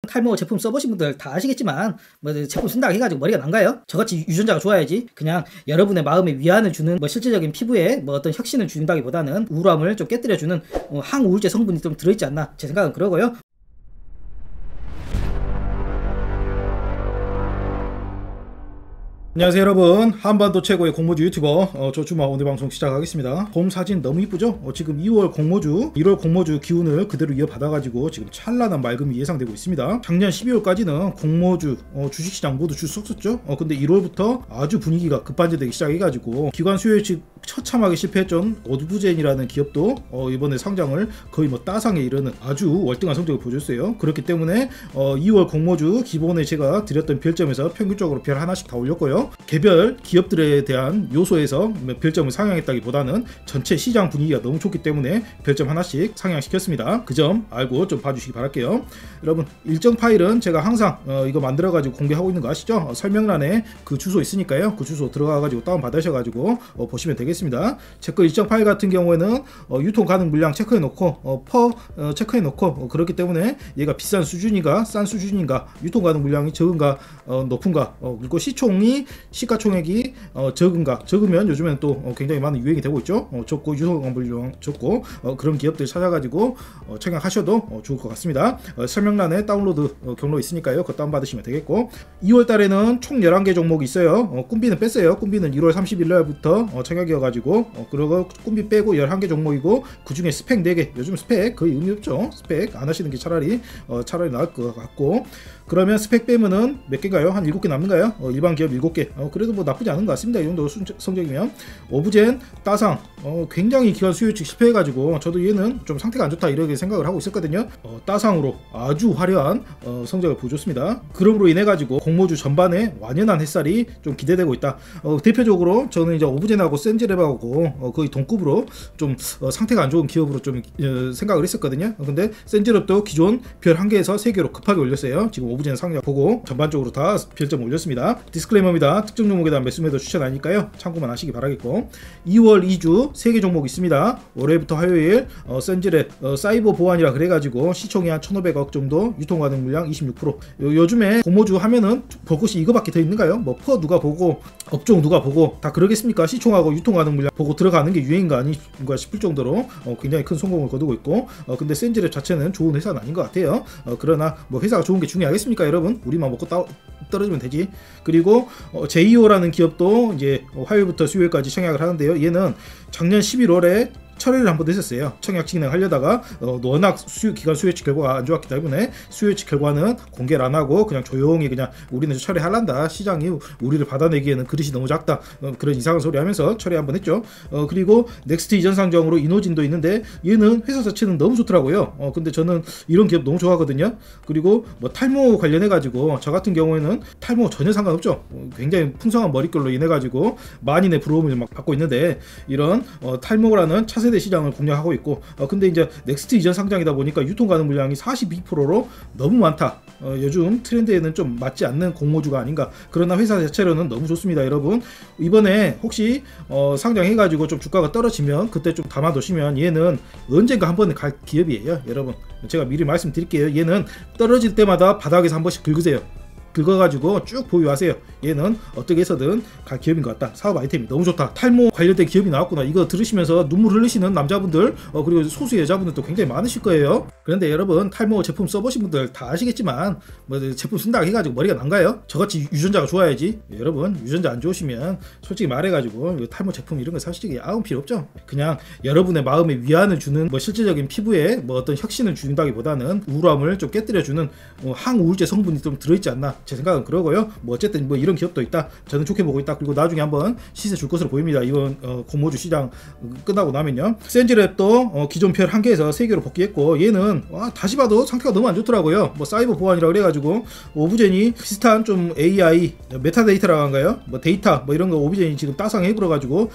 탈모 제품 써보신 분들 다 아시겠지만 뭐 제품 쓴다고 해가지고 머리가 난가요? 저같이 유전자가 좋아야지. 그냥 여러분의 마음에 위안을 주는 뭐 실질적인 피부에 뭐 어떤 혁신을 준다기보다는 우울함을 좀 깨뜨려주는 항우울제 성분이 좀 들어있지 않나, 제 생각은 그러고요. 안녕하세요 여러분, 한반도 최고의 공모주 유튜버 조주마 오늘 방송 시작하겠습니다. 봄 사진 너무 이쁘죠? 지금 2월 공모주 1월 공모주 기운을 그대로 이어받아가지고 지금 찬란한 맑음이 예상되고 있습니다. 작년 12월까지는 공모주 주식시장 모두 줄 수 없었죠. 근데 1월부터 아주 분위기가 급반전되기 시작해가지고 기관 수요 예측 처참하게 실패했던 오두부젠이라는 기업도 이번에 상장을 거의 뭐 따상에 이르는 아주 월등한 성적을 보여줬어요. 그렇기 때문에 2월 공모주 기본에 제가 드렸던 별점에서 평균적으로 별 하나씩 다 올렸고요. 개별 기업들에 대한 요소에서 별점을 상향했다기보다는 전체 시장 분위기가 너무 좋기 때문에 별점 하나씩 상향시켰습니다. 그 점 알고 좀 봐주시기 바랄게요. 여러분, 일정 파일은 제가 항상 이거 만들어가지고 공개하고 있는 거 아시죠? 설명란에 그 주소 있으니까요. 그 주소 들어가가지고 다운받으셔가지고 보시면 되겠습니다. 제 거 일정 파일 같은 경우에는 유통 가능 물량 체크해놓고 체크해놓고 그렇기 때문에 얘가 비싼 수준인가 싼 수준인가, 유통 가능 물량이 적은가 높은가, 그리고 시가총액이 적으면 요즘에는 또 굉장히 많은 유행이 되고 있죠. 적고 유통 물량 적고 그런 기업들 찾아가지고 청약하셔도 좋을 것 같습니다. 설명란에 다운로드 경로 있으니까요. 그거 다운받으시면 되겠고, 2월달에는 총 11개 종목이 있어요. 꿈비는 뺐어요. 꿈비는 1월 30일날부터 청약이어가지고 그리고 꿈비 빼고 11개 종목이고, 그 중에 스펙 4개. 요즘 스펙 거의 의미 없죠. 스펙 안 하시는 게 차라리 나을 것 같고, 그러면 스펙 빼면은 몇 개인가요? 한 7개 남는가요? 일반 기업 7개. 그래도 뭐 나쁘지 않은 것 같습니다. 이 정도 성적이면. 오브젠, 따상, 굉장히 기관 수요 예측 실패해가지고 저도 얘는 좀 상태가 안 좋다 이렇게 생각을 하고 있었거든요. 따상으로 아주 화려한 성적을 보여줬습니다. 그럼으로 인해가지고 공모주 전반에 완연한 햇살이 좀 기대되고 있다. 대표적으로 저는 이제 오브젠하고 센즈랩하고 거의 동급으로 좀 상태가 안 좋은 기업으로 좀 생각을 했었거든요. 근데 센즈랩도 기존 별 1개에서 3개로 급하게 올렸어요. 지금 오브젠 상장 보고 전반적으로 다 별점 올렸습니다. 디스클레이머입니다. 특정 종목에 대한 매수 매도 추천 아니니까요. 참고만 하시기 바라겠고, 2월 2주 3개 종목 있습니다. 월요일부터 화요일 센즈랩 사이버 보안이라 그래가지고 시총이 한 1,500억 정도, 유통 가능 물량 26%. 요즘에 공모주 하면은 볼 것이 이거밖에 더 있는가요? 뭐 퍼 누가 보고 업종 누가 보고 다 그러겠습니까? 시총하고 유통 가능 물량 보고 들어가는 게 유행인가 아닌가 싶을 정도로 굉장히 큰 성공을 거두고 있고, 근데 센즈랩 자체는 좋은 회사는 아닌 것 같아요. 그러나 뭐 회사가 좋은 게 중요하겠습니까 여러분? 우리만 먹고 떨어지면 되지. 그리고 제이오라는 기업도 이제 화요일부터 수요일까지 청약을 하는데요. 얘는 작년 11월에 철회를 한번 했었어요. 청약 진행하려다가 워낙 기관 수요 예측 결과가 안 좋았기 때문에 수요 예측 결과는 공개를 안 하고 그냥 조용히 그냥 우리는 철회하란다, 시장이 우리를 받아내기에는 그릇이 너무 작다, 그런 이상한 소리 하면서 철회 한번 했죠. 그리고 넥스트 이전 상장으로 이노진도 있는데 얘는 회사 자체는 너무 좋더라고요. 근데 저는 이런 기업 너무 좋아하거든요. 그리고 뭐 탈모 관련해 가지고 저 같은 경우에는 탈모 전혀 상관없죠. 굉장히 풍성한 머릿결로 인해 가지고 만인의 부러움을 막 받고 있는데, 이런 탈모라는 차세대 시장을 공략하고 있고, 근데 이제 넥스트 이전 상장이다 보니까 유통 가능 물량이 42%로 너무 많다. 요즘 트렌드에는 좀 맞지 않는 공모주가 아닌가. 그러나 회사 자체로는 너무 좋습니다. 여러분, 이번에 혹시 상장해가지고 좀 주가가 떨어지면 그때 좀 담아두시면 얘는 언젠가 한 번에 갈 기업이에요. 여러분, 제가 미리 말씀드릴게요. 얘는 떨어질 때마다 바닥에서 한 번씩 긁으세요. 긁어가지고 쭉 보유하세요. 얘는 어떻게 해서든 갈 기업인 것 같다. 사업 아이템이 너무 좋다. 탈모 관련된 기업이 나왔구나. 이거 들으시면서 눈물 흘리시는 남자분들 그리고 소수 여자분들도 굉장히 많으실 거예요. 그런데 여러분, 탈모 제품 써보신 분들 다 아시겠지만 뭐 제품 쓴다고 해가지고 머리가 난가요? 저같이 유전자가 좋아야지. 여러분, 유전자 안 좋으시면 솔직히 말해가지고 탈모 제품 이런 거 사실 아무 필요 없죠. 그냥 여러분의 마음에 위안을 주는 뭐 실질적인 피부에 뭐 어떤 혁신을 준다기보다는 우울함을 좀 깨뜨려주는 항우울제 성분이 좀 들어있지 않나, 제 생각은 그러고요. 뭐 어쨌든 뭐 이런 기업도 있다. 저는 좋게 보고 있다. 그리고 나중에 한번 시세 줄 것으로 보입니다. 이번 공모주 시장 끝나고 나면요. 센즈랩도 기존 별 1개에서 3개로 복귀했고, 얘는 다시 봐도 상태가 너무 안 좋더라고요. 뭐 사이버 보안이라고 그래가지고 오브젠이 비슷한 좀 AI 메타데이터라고 한가요? 뭐 데이터 뭐 이런 거 오브젠이 지금 따상해 버려가지고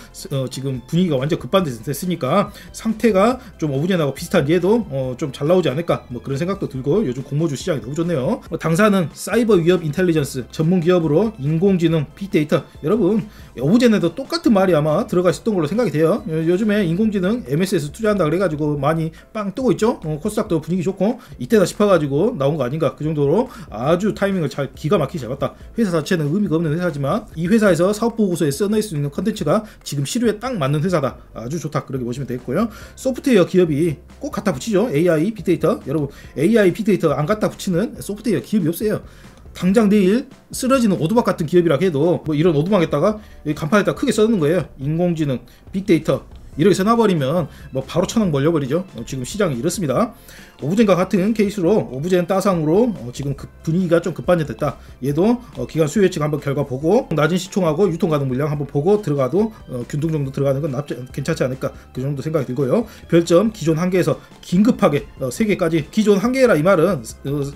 지금 분위기가 완전 급반됐으니까 상태가 좀 오브젠하고 비슷한 얘도 좀 잘 나오지 않을까, 뭐 그런 생각도 들고, 요즘 공모주 시장이 너무 좋네요. 당사는 사이버 위협 기업 인텔리전스, 전문 기업으로 인공지능, 빅데이터. 여러분 오브젠에도 똑같은 말이 아마 들어가 있었던 걸로 생각이 돼요. 요즘에 인공지능 MS에서 투자한다 그래가지고 많이 빵 뜨고 있죠. 코스닥도 분위기 좋고 이때다 싶어가지고 나온 거 아닌가. 그 정도로 아주 타이밍을 잘 기가 막히게 잡았다. 회사 자체는 의미가 없는 회사지만 이 회사에서 사업보고서에 써낼 수 있는 컨텐츠가 지금 시류에 딱 맞는 회사다. 아주 좋다. 그렇게 보시면 되겠고요. 소프트웨어 기업이 꼭 갖다 붙이죠. AI, 빅데이터. 여러분 AI, 빅데이터 안 갖다 붙이는 소프트웨어 기업이 없어요. 당장 내일 쓰러지는 오두막 같은 기업이라 해도 뭐 이런 오두막에다가 간판에다 크게 써놓는 거예요. 인공지능, 빅데이터 이렇게 써놔버리면 뭐 바로 천억 몰려버리죠. 지금 시장이 이렇습니다. 오브젠과 같은 케이스로 오브젠 따상으로 지금 분위기가 좀 급반전됐다. 얘도 기간 수요 예측 한번 결과 보고 낮은 시총하고 유통 가능 물량 한번 보고 들어가도 균등 정도 들어가는 건 괜찮지 않을까. 그 정도 생각이 들고요. 별점 기존 한계에서 긴급하게 3개까지. 기존 한계라 이 말은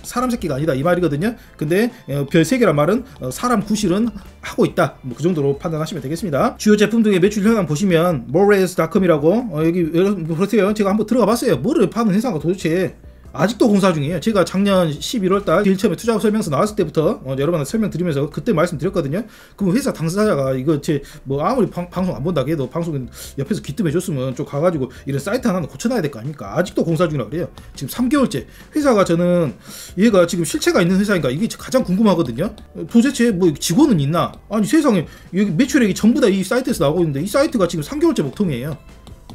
사람 새끼가 아니다 이 말이거든요. 근데 별 3개란 말은 사람 구실은 하고 있다. 뭐 그 정도로 판단하시면 되겠습니다. 주요 제품 등의 매출 현황 보시면 moreas.com이라고 여기 보세요. 제가 한번 들어가 봤어요. 뭐를 파는 회사가 도대체. 아직도 공사 중이에요. 제가 작년 11월달 제일 처음에 투자 설명서 나왔을 때부터 여러분한테 설명드리면서 그때 말씀드렸거든요. 그럼 회사 당사자가 이거 제 뭐 아무리 방송 안 본다 해도 방송 옆에서 귀뜸해줬으면 좀 가가지고 이런 사이트 하나는 고쳐놔야 될 거 아닙니까? 아직도 공사 중이라고 그래요. 지금 3개월째 회사가 저는 얘가 지금 실체가 있는 회사인가 이게 가장 궁금하거든요. 도대체 뭐 직원은 있나? 아니 세상에 여기 매출액이 전부 다 이 사이트에서 나오고 있는데 이 사이트가 지금 3개월째 먹통이에요.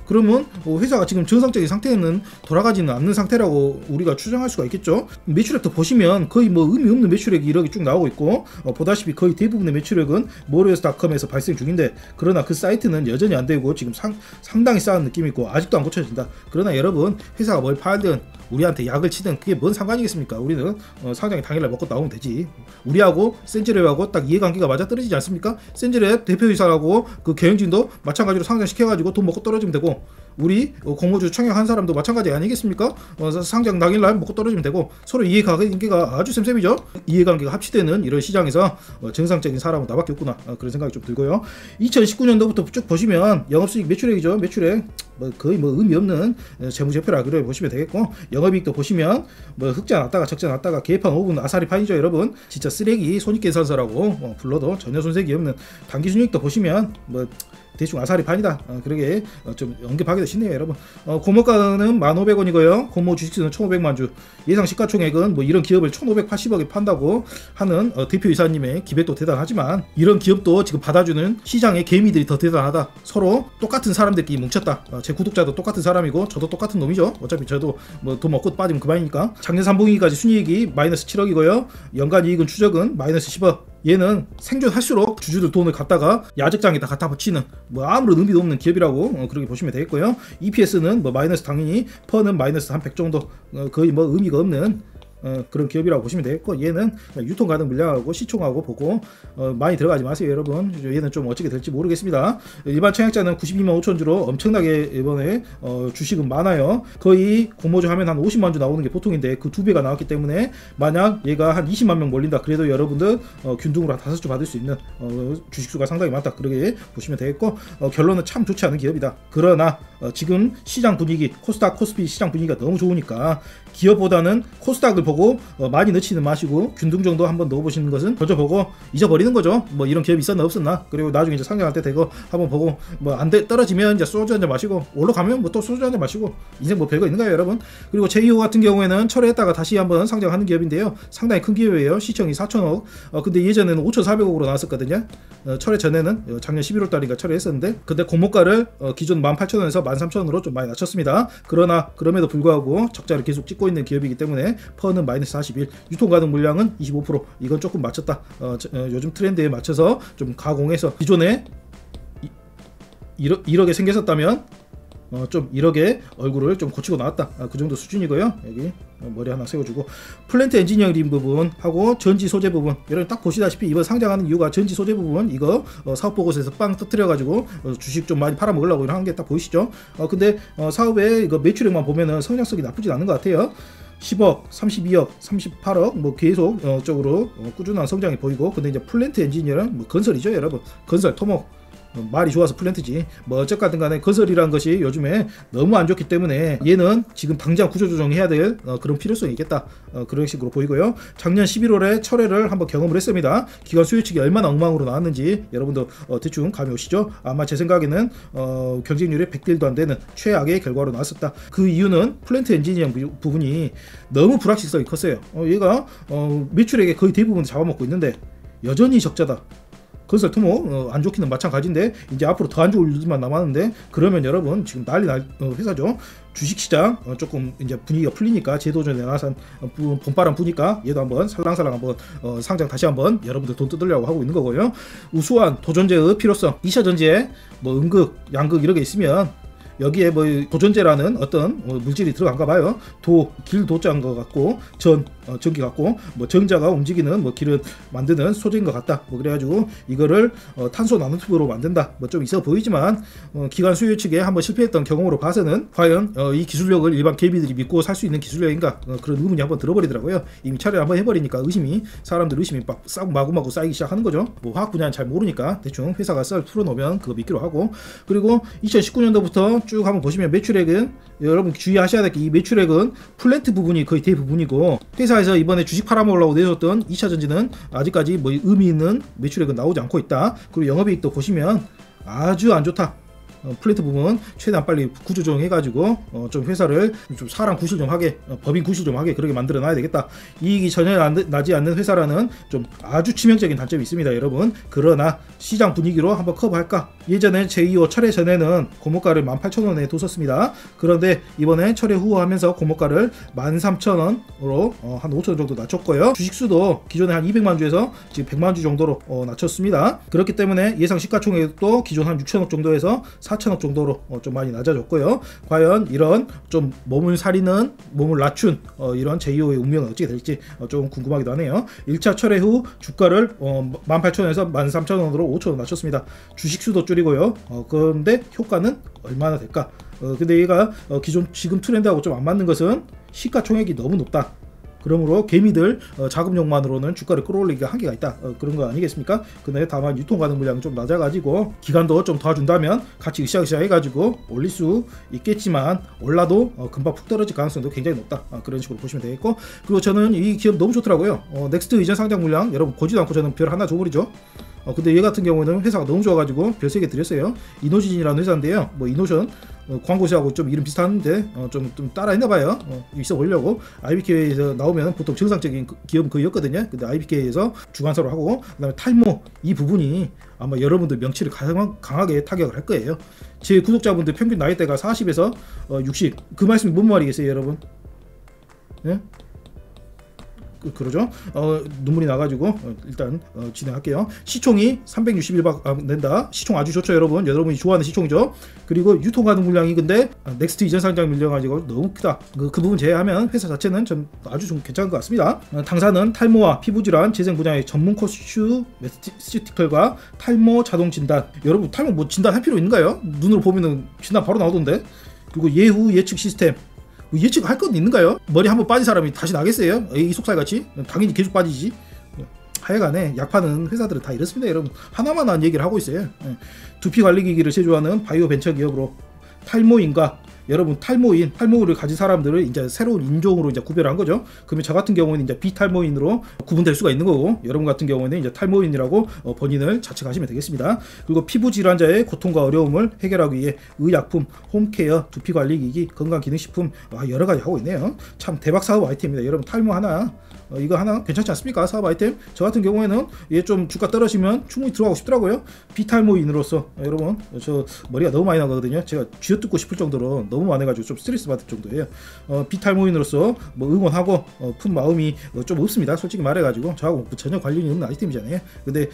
그러면 회사가 지금 정상적인 상태는 돌아가지는 않는 상태라고 우리가 추정할 수가 있겠죠. 매출액도 보시면 거의 뭐 의미 없는 매출액이 이렇게 쭉 나오고 있고 보다시피 거의 대부분의 매출액은 모리어스닷컴에서 발생 중인데 그러나 그 사이트는 여전히 안 되고 지금 상당히 싸운 느낌이 있고 아직도 안 고쳐진다. 그러나 여러분 회사가 뭘 팔든 우리한테 약을 치든 그게 뭔 상관이겠습니까? 우리는 상장이 당일날 먹고 나오면 되지. 우리하고 센즈랩하고 딱 이해관계가 맞아 떨어지지 않습니까? 센즈랩 대표이사하고 그 경영진도 마찬가지로 상장시켜가지고 돈 먹고 떨어지면 되고 우리 공모주 청약한 사람도 마찬가지 아니겠습니까? 상장 당일날 먹고 떨어지면 되고 서로 이해관계가 아주 쌤쌤이죠. 이해관계가 합치되는 이런 시장에서 정상적인 사람은 나밖에 없구나. 그런 생각이 좀 들고요. 2019년도부터 쭉 보시면 영업수익 매출액이죠. 매출액 거의 뭐 의미 없는 재무제표라 그래 보시면 되겠고 영업이익도 보시면 뭐 흑자 났다가 적자 났다가 개판 5분 아사리 판이죠. 여러분 진짜 쓰레기 손익계산서라고 불러도 전혀 손색이 없는 당기순이익도 보시면 뭐 대충 아사리 판이다. 그러게 좀 언급하기도 쉽네요. 여러분 공모가는 1,500원이고요 공모 주식수는 1,500만 주. 예상 시가총액은 뭐 이런 기업을 1,580억에 판다고 하는 대표이사님의 기백도 대단하지만 이런 기업도 지금 받아주는 시장의 개미들이 더 대단하다. 서로 똑같은 사람들끼리 뭉쳤다. 제 구독자도 똑같은 사람이고 저도 똑같은 놈이죠. 어차피 저도 뭐 돈 먹고 빠지면 그만이니까. 작년 3분기까지 순이익이 마이너스 7억이고요 연간 이익은 추적은 마이너스 10억. 얘는 생존할수록 주주들 돈을 갖다가 야적장에다 갖다 붙이는 뭐 아무런 의미도 없는 기업이라고 그렇게 보시면 되겠고요. EPS는 뭐 마이너스 당연히 퍼는 마이너스 한 100 정도 거의 뭐 의미가 없는 그런 기업이라고 보시면 되겠고 얘는 유통 가능 물량하고 시총하고 보고 많이 들어가지 마세요. 여러분 얘는 좀 어떻게 될지 모르겠습니다. 일반 청약자는 92만 5천 주로 엄청나게 이번에 주식은 많아요. 거의 공모주 하면 한 50만 주 나오는 게 보통인데 그 2배가 나왔기 때문에 만약 얘가 한 20만 명 몰린다 그래도 여러분들 균등으로 한 5주 받을 수 있는 주식수가 상당히 많다 그렇게 보시면 되겠고 결론은 참 좋지 않은 기업이다. 그러나 지금 시장 분위기 코스닥 코스피 시장 분위기가 너무 좋으니까 기업보다는 코스닥을 보고 많이 넣지는 마시고 균등 정도 한번 넣어보시는 것은 던져보고 잊어버리는 거죠. 뭐 이런 기업이 있었나 없었나. 그리고 나중에 이제 상장할 때 되고 한번 보고 뭐 안 돼 떨어지면 이제 소주 한잔 마시고 올라가면 뭐 또 소주 한잔 마시고 인생 뭐 별거 있는가요 여러분. 그리고 제이오 같은 경우에는 철회했다가 다시 한번 상장하는 기업인데요. 상당히 큰 기업이에요. 시청이 4천억. 근데 예전에는 5,400억으로 나왔었거든요. 철회 전에는 작년 11월 달인가 철회했었는데 근데 공모가를 기존 18,000원에서 13,000원으로 좀 많이 낮췄습니다. 그러나 그럼에도 불구하고 적자를 계속 찍고 있는 기업이기 때문에 퍼는 마이너스 41, 유통 가능 물량은 25%. 이건 조금 맞췄다. 요즘 트렌드에 맞춰서 좀 가공해서 기존에 1억에 생겼었다면 좀 1억의 얼굴을 좀 고치고 나왔다. 그 정도 수준이고요. 여기 머리 하나 세워주고 플랜트 엔지니어링 부분하고 전지 소재 부분 여러분 딱 보시다시피 이번 상장하는 이유가 전지 소재 부분 이거 사업 보고서에서 빵 터뜨려 가지고 주식 좀 많이 팔아 먹으려고 하는 게 딱 보이시죠. 근데 사업의 이거 매출액만 보면은 성장성이 나쁘진 않은 것 같아요. 10억, 32억, 38억 뭐 계속 쪽으로 꾸준한 성장이 보이고 근데 이제 플랜트 엔지니어는 뭐 건설이죠 여러분. 건설 토목 말이 좋아서 플랜트지. 뭐 어쨌든 간에 건설이라는 것이 요즘에 너무 안 좋기 때문에 얘는 지금 당장 구조조정해야 될 그런 필요성이 있겠다. 그런 식으로 보이고요. 작년 11월에 철회를 한번 경험을 했습니다. 기관 수요 측이 얼마나 엉망으로 나왔는지 여러분도 대충 감이 오시죠? 아마 제 생각에는 경쟁률이 100대1도 안 되는 최악의 결과로 나왔었다. 그 이유는 플랜트 엔지니어링 부분이 너무 불확실성이 컸어요. 얘가 매출액의 거의 대부분 잡아먹고 있는데 여전히 적자다. 건설 토목 안 좋기는 마찬가지인데 이제 앞으로 더 안 좋을 일만 남았는데, 그러면 여러분 지금 난리 날 회사죠. 주식시장 조금 이제 분위기가 풀리니까 제도전에 나선 봄바람 부니까 얘도 한번 살랑살랑 한번 상장 다시 한번 여러분들 돈 뜯으려고 하고 있는 거고요. 우수한 도전제의 필요성, 2차 전지에 뭐 음극, 양극 이런 게 있으면 여기에 뭐 도전제라는 어떤 물질이 들어간가 봐요. 길 도자인 것 같고 전기 같고 뭐 정자가 움직이는 뭐 길을 만드는 소재인 것 같다. 뭐 그래가지고 이거를 탄소 나노튜브로 만든다. 뭐 좀 있어 보이지만 기관 수요 측에 한번 실패했던 경험으로 봐서는 과연 이 기술력을 일반 개미들이 믿고 살 수 있는 기술력인가, 그런 의문이 한번 들어버리더라고요. 이미 차례 한번 해버리니까 사람들 의심이 막 마구마구 쌓이기 시작하는 거죠. 뭐 화학 분야는 잘 모르니까 대충 회사가 썰 풀어놓으면 그거 믿기로 하고, 그리고 2019년도부터 쭉 한번 보시면 매출액은 여러분 주의하셔야 될 게, 이 매출액은 플랜트 부분이 거의 대부분이고 회사에서 이번에 주식 팔아먹으려고 내줬던 2차 전지는 아직까지 뭐 의미 있는 매출액은 나오지 않고 있다. 그리고 영업이익도 보시면 아주 안 좋다. 플랜트 부분 최대한 빨리 구조조정 해가지고 좀 회사를 좀 사람 구실 좀 하게, 법인 구실 좀 하게 그렇게 만들어 놔야 되겠다. 이익이 전혀 나지 않는 회사라는 좀 아주 치명적인 단점이 있습니다, 여러분. 그러나 시장 분위기로 한번 커버할까? 예전에 제2호 철회 전에는 고목가를 18,000원에 뒀었습니다. 그런데 이번에 철회 후 하면서 고목가를 13,000원으로 한 5,000원 정도 낮췄고요. 주식수도 기존에 한 200만 주에서 지금 100만 주 정도로 낮췄습니다. 그렇기 때문에 예상 시가총액도 기존 한 6천억 정도에서 4천억 정도로 좀 많이 낮아졌고요. 과연 이런 좀 몸을 사리는, 몸을 낮춘 이런 제2호의 운명은 어떻게 될지 좀 궁금하기도 하네요. 1차 철회 후 주가를 18,000원에서 13,000원으로 5,000원 낮췄습니다. 주식수도 줄이고요. 그런데 효과는 얼마나 될까? 근데 얘가 지금 트렌드하고 좀 안 맞는 것은 시가총액이 너무 높다. 그러므로 개미들 자금력만으로는 주가를 끌어올리기가 한계가 있다. 그런 거 아니겠습니까? 근데 다만 유통 가능 물량이 좀 낮아가지고 기간도 좀 도와준다면 같이 으쌰으쌰 해가지고 올릴 수 있겠지만, 올라도 금방 푹 떨어질 가능성도 굉장히 높다. 그런 식으로 보시면 되겠고, 그리고 저는 이 기업 너무 좋더라고요. 넥스트 이전 상장 물량 여러분 보지도 않고 저는 별 하나 줘버리죠. 근데 얘 같은 경우는 회사가 너무 좋아가지고 별 3개 드렸어요. 이노진이라는 회사인데요. 뭐 이노션 광고시하고 좀 이름 비슷한데 좀 따라 했나봐요. 있어 보려고. IBK에서 나오면 보통 정상적인 기업은 거의였거든요. 근데 IBK에서 주관사로 하고, 그다음에 탈모 이 부분이 아마 여러분들 명치를 강하게 타격을 할 거예요. 제 구독자분들 평균 나이대가 40에서 60. 그 말씀이 뭔 말이겠어요, 여러분? 예? 그러죠. 눈물이 나가지고 일단 진행할게요. 시총이 361박 안 된다. 시총 아주 좋죠, 여러분. 여러분이 좋아하는 시총이죠. 그리고 유통 가능 물량이 근데 넥스트 이전 상장 물량 가지고 너무 크다. 그 부분 제외하면 회사 자체는 좀 아주 좀 괜찮은 것 같습니다. 당사는 탈모와 피부질환 재생 분야의 전문 코슈 메스티컬과 탈모 자동 진단. 여러분 탈모 뭐 진단할 필요 있는가요? 눈으로 보면은 진단 바로 나오던데. 그리고 예후 예측 시스템. 예측할 건 있는가요? 머리 한번 빠진 사람이 다시 나겠어요? 이 속살같이? 당연히 계속 빠지지. 하여간에 약 파는 회사들은 다 이렇습니다, 여러분. 하나만 한 얘기를 하고 있어요. 두피 관리기기를 제조하는 바이오 벤처 기업으로 탈모인과 여러분 탈모를 가진 사람들을 이제 새로운 인종으로 이제 구별한 거죠. 그러면 저 같은 경우는 이제 비탈모인으로 구분될 수가 있는 거고, 여러분 같은 경우는 이제 탈모인이라고 본인을 자책하시면 되겠습니다. 그리고 피부 질환자의 고통과 어려움을 해결하기 위해 의약품, 홈케어, 두피 관리 기기, 건강 기능식품 여러 가지 하고 있네요. 참 대박 사업 아이템입니다. 여러분 탈모 하나 이거 하나 괜찮지 않습니까? 사업 아이템. 저 같은 경우에는 얘 좀 주가 떨어지면 충분히 들어가고 싶더라고요. 비탈모인으로서 여러분 저 머리가 너무 많이 나거든요. 제가 쥐어뜯고 싶을 정도로 너무 많아가지고 좀 스트레스 받을 정도예요. 비탈모인으로서 뭐 응원하고 푼 마음이 좀 없습니다. 솔직히 말해가지고 저하고 전혀 관련이 없는 아이템이잖아요. 근데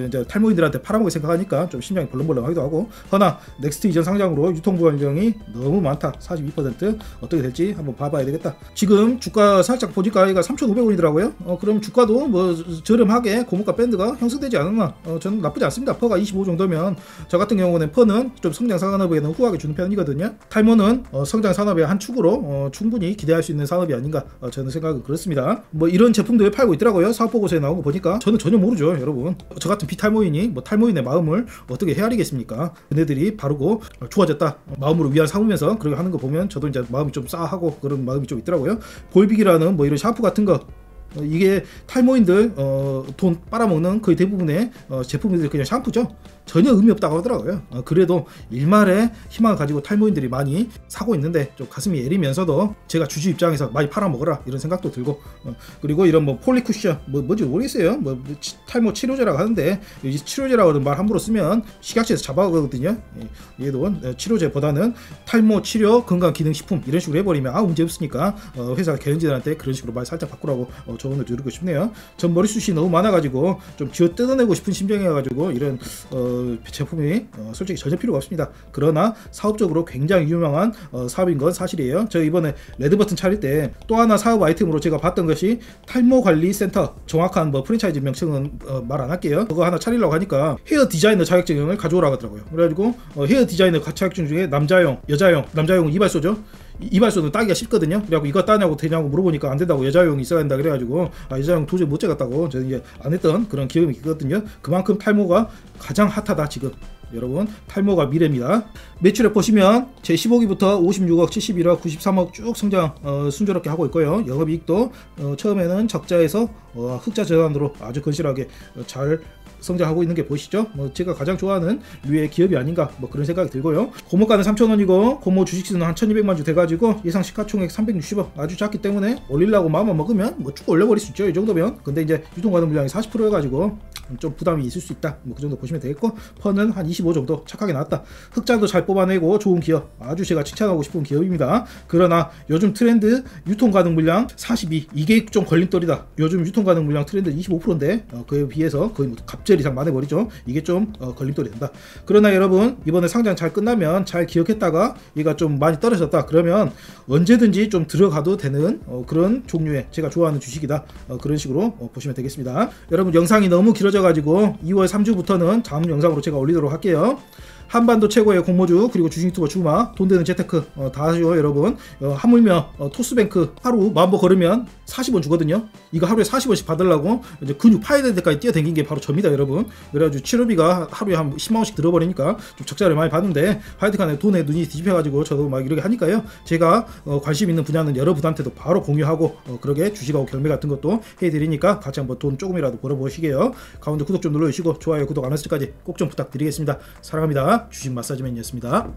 이제 탈모인들한테 팔아먹을 생각하니까 좀 심장이 벌렁벌렁하기도 하고, 허나 넥스트 이전 상장으로 유통부 환경이 너무 많다. 42% 어떻게 될지 한번 봐봐야 되겠다. 지금 주가 살짝 보니까 얘가 3,500원 원이더라고요. 그럼 주가도 뭐 저렴하게 고물가 밴드가 형성되지 않았나? 저는 나쁘지 않습니다. 퍼가 25 정도면 저 같은 경우는 퍼는 좀 성장 산업에는 후하게 주는 편이거든요. 탈모는 성장 산업의 한 축으로 충분히 기대할 수 있는 산업이 아닌가 저는 생각은 그렇습니다. 뭐 이런 제품들 팔고 있더라고요. 사업 보고서에 나온 거 보니까. 저는 전혀 모르죠, 여러분. 저 같은 비탈모인이 뭐 탈모인의 마음을 어떻게 헤아리겠습니까? 그네들이 바르고 좋아졌다, 마음으로 위안 삼으면서 그렇게 하는 거 보면 저도 이제 마음이 좀 싸하고 그런 마음이 좀 있더라고요. 볼빅이라는 뭐 이런 샴푸 같은 거, 이게 탈모인들 돈 빨아먹는 거의 대부분의 제품들이 그냥 샴푸죠. 전혀 의미 없다고 하더라고요. 그래도 일말의 희망을 가지고 탈모인들이 많이 사고 있는데 좀 가슴이 애리면서도 제가 주주 입장에서 많이 팔아먹어라 이런 생각도 들고, 그리고 이런 뭐 폴리쿠션 뭔지 모르겠어요. 뭐 탈모 치료제라고 하는데 이 치료제라고 말 함부로 쓰면 식약처에서 잡아가거든요. 얘도 치료제보다는 탈모 치료 건강기능식품 이런 식으로 해버리면 문제 없으니까 회사 개연진한테 그런 식으로 말 살짝 바꾸라고 조언을 드리고 싶네요. 전 머리숱이 너무 많아가지고 좀 쥐어 뜯어내고 싶은 심정이어가지고 이런 제품이 솔직히 전혀 필요가 없습니다. 그러나 사업적으로 굉장히 유명한 사업인 건 사실이에요. 저 이번에 레드버튼 차릴 때 또 하나 사업 아이템으로 제가 봤던 것이 탈모관리센터, 정확한 뭐 프랜차이즈 명칭은 말 안 할게요. 그거 하나 차리려고 하니까 헤어 디자이너 자격증을 가져오라고 하더라고요. 그래가지고 헤어 디자이너 자격증 중에 남자용, 여자용, 남자용은 이발소죠. 이발소는 따기가 쉽거든요. 그래갖고 이거 따냐고 되냐고 물어보니까 안 된다고, 여자용이 있어야 된다 그래가지고 여자용 도저히 못 재갔다고 저는 이제 안 했던 그런 기억이 있거든요. 그만큼 탈모가 가장 핫하다 지금. 여러분, 탈모가 미래입니다. 매출액 보시면 제 15기부터 56억, 71억, 93억 쭉 성장 순조롭게 하고 있고요. 영업이익도 처음에는 적자에서 흑자 전환으로 아주 건실하게 잘 성장하고 있는 게 보이시죠? 뭐 제가 가장 좋아하는 류의 기업이 아닌가 뭐 그런 생각이 들고요. 고모가는 3,000원이고 고모 주식수는 한 1,200만 주 돼가지고 예상 시가총액 360억, 아주 작기 때문에 올리려고 마음만 먹으면 뭐 쭉 올려버릴 수 있죠, 이 정도면. 근데 이제 유통가능 물량이 40%여가지고 좀 부담이 있을 수 있다, 뭐 그 정도 보시면 되겠고, 퍼는 한 25 정도 착하게 나왔다. 흑자도 잘 뽑아내고 좋은 기업, 아주 제가 칭찬하고 싶은 기업입니다. 그러나 요즘 트렌드 유통가능 물량 42, 이게 좀 걸림돌이다. 요즘 유통가능 물량 트렌드 25%인데 그에 비해서 거의 뭐 갑절 이상 많아버리죠. 이게 좀 걸림돌이 된다. 그러나 여러분, 이번에 상장 잘 끝나면 잘 기억했다가 얘가 좀 많이 떨어졌다 그러면 언제든지 좀 들어가도 되는 그런 종류의 제가 좋아하는 주식이다, 그런 식으로 보시면 되겠습니다. 여러분, 영상이 너무 길어져 가지고 2월 3주부터는 다음 영상으로 제가 올리도록 할게요. 한반도 최고의 공모주, 그리고 주식 유튜버 주마, 돈 되는 재테크 다 하죠 여러분. 하물며 토스뱅크 하루 만보 걸으면 40원 주거든요. 이거 하루에 40원씩 받으려고 이제 근육 파야 될 때까지 뛰어댕긴 게 바로 접니다 여러분. 그래가지고 치료비가 하루에 한 10만원씩 들어버리니까 좀 적자를 많이 받는데, 하여튼간에 돈에 눈이 뒤집혀가지고 저도 막 이렇게 하니까요. 제가 관심 있는 분야는 여러분한테도 바로 공유하고 그러게 주식하고 경매 같은 것도 해드리니까 같이 한번 돈 조금이라도 벌어보시게요. 가운데 구독 좀 눌러주시고 좋아요, 구독 안 했을 때까지 꼭 좀 부탁드리겠습니다. 사랑합니다. 주식 마사지맨이었습니다.